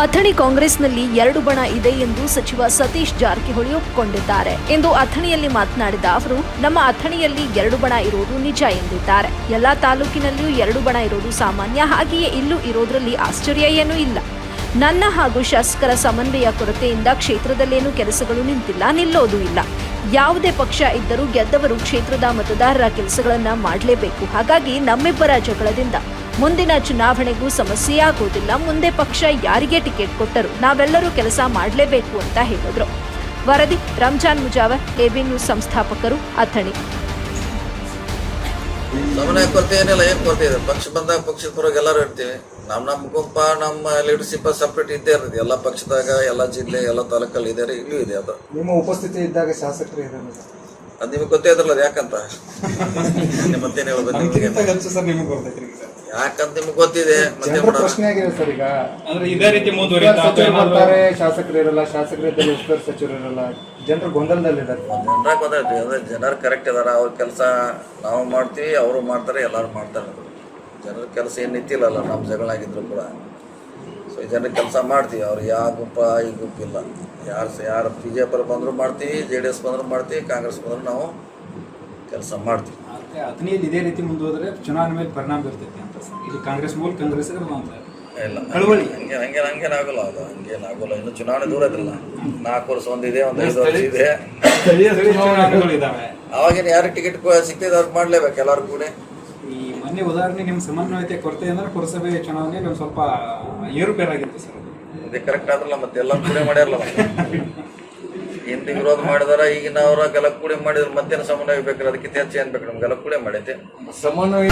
ಅಥಣಿ ಕಾಂಗ್ರೆಸ್ನಲ್ಲಿ ಎರಡು ಬಣ ಇದೆ ಎಂದು ಸಚಿವ ಸತೀಶ್ ಜಾರಕಿಹೊಳಿ ಒಪ್ಪಿಕೊಂಡಿದ್ದಾರೆ ಎಂದು ಅಥಣಿಯಲ್ಲಿ ಮಾತನಾಡಿದ ಅವರು, ನಮ್ಮ ಅಥಣಿಯಲ್ಲಿ ಎರಡು ಬಣ ಇರುವುದು ನಿಜ ಎಂದಿದ್ದಾರೆ. ಎಲ್ಲಾ ತಾಲೂಕಿನಲ್ಲಿಯೂ ಎರಡು ಬಣ ಇರೋದು ಸಾಮಾನ್ಯ, ಹಾಗೆಯೇ ಇಲ್ಲೂ ಇರೋದ್ರಲ್ಲಿ ಆಶ್ಚರ್ಯ ಏನೂ ಇಲ್ಲ. ನನ್ನ ಹಾಗೂ ಶಾಸಕರ ಸಮನ್ವಯ ಕೊರತೆಯಿಂದ ಕ್ಷೇತ್ರದಲ್ಲೇನೂ ಕೆಲಸಗಳು ನಿಂತಿಲ್ಲ, ನಿಲ್ಲೋದೂ ಇಲ್ಲ. ಯಾವುದೇ ಪಕ್ಷ ಇದ್ದರೂ ಗೆದ್ದವರು ಕ್ಷೇತ್ರದ ಮತದಾರರ ಕೆಲಸಗಳನ್ನ ಮಾಡಲೇಬೇಕು. ಹಾಗಾಗಿ ನಮ್ಮಿಬ್ಬರ ಜಗಳದಿಂದ ಮುಂದಿನ ಚುನಾವಣೆಗೂ ಸಮಸ್ಯೆಯಾಗುವುದಿಲ್ಲ. ಮುಂದೆ ಪಕ್ಷ ಯಾರಿಗೆ ಟಿಕೆಟ್ ಕೊಟ್ಟರು ನಾವೆಲ್ಲರೂ ಕೆಲಸ ಮಾಡಲೇಬೇಕು ಅಂತ ಹೇಳಿದ್ರು. ವರದಿ ರಂಜಾನ್ ಮುಜಾವರ್, ಎಬಿ ನ್ಯೂಸ್ ಸಂಸ್ಥಾಪಕರು, ಅಥಣಿ. ಸಮನ್ವಯ ಕೊರತೆ ಏನಿಲ್ಲ, ಏನ್ ಕೊರತೆ ಇದೆ? ಪಕ್ಷ ಬಂದಾಗ ಪಕ್ಷದ ಪರವಾಗಿ ಎಲ್ಲರೂ ಇರ್ತೀವಿ. ನಮ್ಮ ಗುಂಪ, ನಮ್ಮ ಲೀಡರ್ಶಿಪ್ ಸಪ್ರೇಟ್ ಇದ್ದೇ ಇರ್ತದೆ. ಎಲ್ಲ ಪಕ್ಷದಾಗ, ಎಲ್ಲ ಜಿಲ್ಲೆ, ಎಲ್ಲ ತಾಲೂಕಲ್ಲಿ ಇದೆ, ಇಲ್ಲೂ ಇದೆ. ಅದು ನಿಮ್ಮ ಉಪಸ್ಥಿತಿ ಇದ್ದಾಗ ಶಾಸಕರು ಇರೋದು ಅದು ನಿಮಗೆ ಗೊತ್ತೇ ಇದ್ರಲ್ಲ, ಅದು ಯಾಕಂತ ಮತ್ತೇನು ಹೇಳ್ಬೇಕು? ಯಾಕಂತ ನಿಮ್ಗೆ ಗೊತ್ತಿದೆ. ಮತ್ತೆ ಪ್ರಶ್ನೆ ಆಗಿದೆ ಸರ್. ಈಗ ಅಂದ್ರೆ ಇದೇ ರೀತಿ ಬರ್ತಾರೆ, ಶಾಸಕರು ಇರಲ್ಲ, ಶಾಸಕರಿದ್ದಲ್ಲಿ ಉಸ್ತುವಾರಿ ಸಚಿವರು ಇರಲ್ಲ, ಜನರು ಗೊಂದಲದಲ್ಲಿದ್ದಾರೆ. ಜನರಾಗ ಗೊತ್ತಾಯ್ತು, ಅದೇ ಜನರು ಕರೆಕ್ಟ್ ಇದಾರ. ಅವ್ರ ಕೆಲಸ ನಾವು ಮಾಡ್ತೀವಿ, ಅವರು ಮಾಡ್ತಾರೆ, ಎಲ್ಲರೂ ಮಾಡ್ತಾರೆ. ಜನರ ಕೆಲಸ ಏನು ನಿಂತಿಲ್ಲಲ್ಲ, ನಮ್ಮ ಜಗಳ ಆಗಿದ್ರು ಕೂಡ. ಸೊ ಜನರ ಕೆಲಸ ಮಾಡ್ತೀವಿ. ಅವ್ರು ಯಾವ ಗುಂಪ ಈ ಗುಂಪಿಲ್ಲ. ಯಾರು BJP ಬಂದರೂ ಮಾಡ್ತೀವಿ, JDS ಬಂದರೂ ಮಾಡ್ತೀವಿ, ಕಾಂಗ್ರೆಸ್ ಬಂದರೂ ನಾವು ಕೆಲಸ ಮಾಡ್ತೀವಿ. ಅಥಣಿಯಲ್ಲಿ ಇದೇ ರೀತಿ ಮುಂದುವರೆದ್ರೆ ಚುನಾವಣೆ ಮೇಲೆ ಪರಿಣಾಮ ಬೀರ್ತೈತಿ ಅಂತ ಸರ್. ಇಲ್ಲಿ ಕಾಂಗ್ರೆಸ್ ಮೂಲ ಕಾಂಗ್ರೆಸ್ ಇಲ್ಲ, ಕಳವಳಿ ಹಂಗೇನಾಗಲ್ಲ. ಅದು ಹಂಗೇನಾಗಲ್ಲ. ಇನ್ನು ಚುನಾವಣೆ ದೂರ ಇದ್ರಲ್ಲ. 4 ವರ್ಷ ಒಂದಿದೆ, ಒಂದು 5 ವರ್ಷ ಇದೆ. ಸ್ಥಳೀಯ ಚುನಾವಣೆಗಳು ಇದಾವೆ. ಅವಾಗಿನ ಯಾರಿಗೆ ಟಿಕೆಟ್ ಸಿಗ್ತಿದೆ ಅವ್ರು ಮಾಡ್ಲೇಬೇಕು, ಎಲ್ಲರೂ ಕೂಡ. ಈ ಮೊನ್ನೆ ಉದಾಹರಣೆ ನಿಮ್ಮ ಸಮನ್ವಯತೆ ಕೊರತೆ ಅಂದ್ರೆ ಪುರಸಭೆ ಚುನಾವಣೆಯಲ್ಲಿ ಒಂದು ಸ್ವಲ್ಪ ಏರುಪೇರಾಗಿತ್ತು ಸರ್. ಅದೇ ಕರೆಕ್ಟ್ ಆದ್ರಲ್ಲ, ಮತ್ತೆ ಎಲ್ಲ ಕೂಡ ಮಾಡ್ಯಾರಲ್ಲ. ಹಿಂದೆ ವಿರೋಧ ಮಾಡಿದಾರ, ಈಗಿನ ಅವರ ಗಲಕ್ಕೂಡೆ ಮಾಡಿದ್ರು. ಮತ್ತೇನು ಸಮನ್ವಯ ಬೇಕಾದ್ರೆ ಅದಕ್ಕೆ ಹೆಚ್ಚು ಏನ್ ಬೇಕು? ನಮ್ಗೆ ಗಲಕ್ಕೂಡೆ ಮಾಡೈತೆ ಸಮನ್ವಯ